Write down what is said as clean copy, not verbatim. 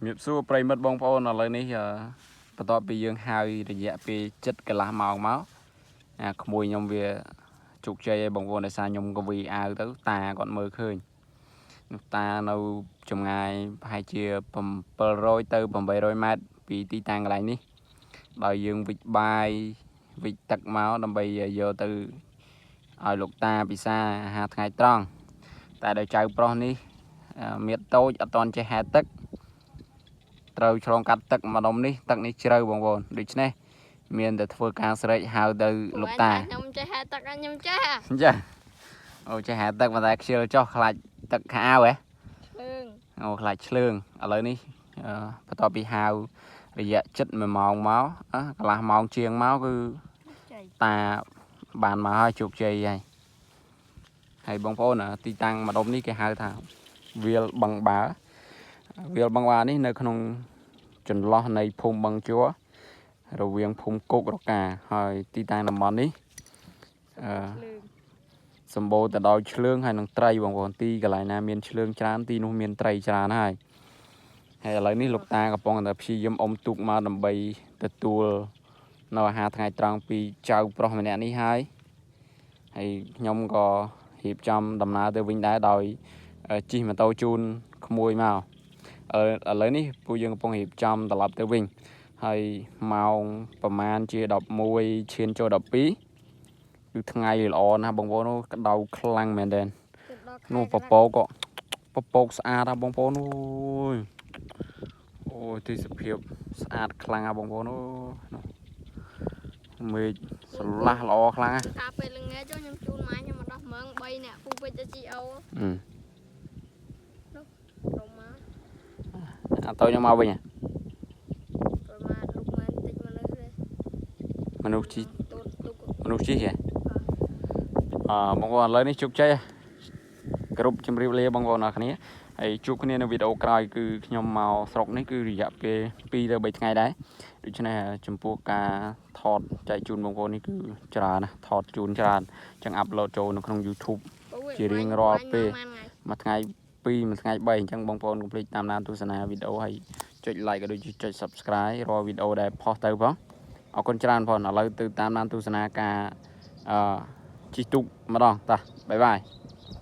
Miệp xua prey mất bong phô nó lên ní bắt đầu bị dương hai để dẹp bị chất cái lá màu máu mùi nhom về chụp chơi bong phô này sao nhom có vì ai tới ta còn mơ khơi ta nâu trong ngày hai chia bầm roi từ bầm bầy roi mát bị ti tăng lại ní đòi dương vịt bài vịt tật máu đâm bây giờ từ ở lục ta bị xa hạt ngày tròn tại đời chơi pro ní miệt tôi ở toàn chơi hạt tức trâu trong cắt tật mà đông ní tật ní trâu bồng bồn được chứ này miền để phơi càng sợi hào từ lục ta nhom chơi hạt tật anh nhom chơi à dạ ôi chơi hạt tật mà ta chưa cho lại tật hào ấy ôi lại lương ở lấy ní bắt đầu bị hào bây giờ chất mà màu máu là màu chiên máu cứ ta bàn mà hai chục chơi vậy hay bông phô nè ti tăng mà đông ní cái hai thảo việc bằng bá ní nơi không chuẩn lo này phun bằng chúa rồi viên phun cục rồi cảហើយទីតាំងតំបន់នេះសម្បូរទៅដោយឆ្លើងហើយនឹងត្រីបងប្អូនទីកន្លែងណាមានឆ្លើងច្រើនទីនោះមានត្រីច្រើនហើយឥឡូវនេះលោកតាកំពុងតែព្យាយាមអុំទូកមកដើម្បីទទួលនៅអាហារថ្ងៃត្រង់ពីចៅប្រុសម្នាក់នេះហើយខ្ញុំក៏រៀបចំដំណើរទៅវិញដែរដោយជិះម៉ូតូជូនក្មួយមកឥឡូវនេះពួកយើងកំពុងរៀបចំត្រឡប់ទៅវិញហើយម៉ោងប្រហែលជា11ឈានចូល12គឺថ្ងៃល្អណាស់បងប្អូនក្តៅខ្លាំងមែនទែននោះពពកស្អាតណាបងប្អូនអូយទីសភាពស្អាតខ្លាំងណាបងប្អូនមេឃស្រឡះល្អខ្លាំងណាថាពេលល្ងាចខ្ញុំជូនម៉ាខ្ញុំមកដោះមើង3នាក់ពូពេជ្រទៅជីអូនោះរមមកអត់ទៅខ្ញុំមកវិញមនុស្សជីហ៎បងប្អូនឥឡូវនេះជោគជ័យគ្រប់ជម្រាបលាបងប្អូនអរគ្នាហើយជួបគ្នានៅវីដេអូក្រោយគឺខ្ញុំមកស្រុកនេះគឺរយៈពេល2ទៅ3ថ្ងៃដែរដូច្នេះចំពោះការថតចែកជូនបងប្អូននេះគឺច្រើនណាស់ថតជូនច្រើនចឹងអាប់ឡូតចូលនៅក្នុង YouTube ជារៀងរាល់ពេលមួយថ្ងៃ2មួយថ្ងៃ3អញ្ចឹងបងប្អូនកុំភ្លេចតាមដានទស្សនាវីដេអូហើយចុច like ក៏ដូចជាចុច Subscribe រាល់វីដេអូដែលផុសទៅផងអរគុណច្រើនផងឥឡូវទៅតាមដានទស្សនាការជិះទូកម្ដងតាបាយបាយ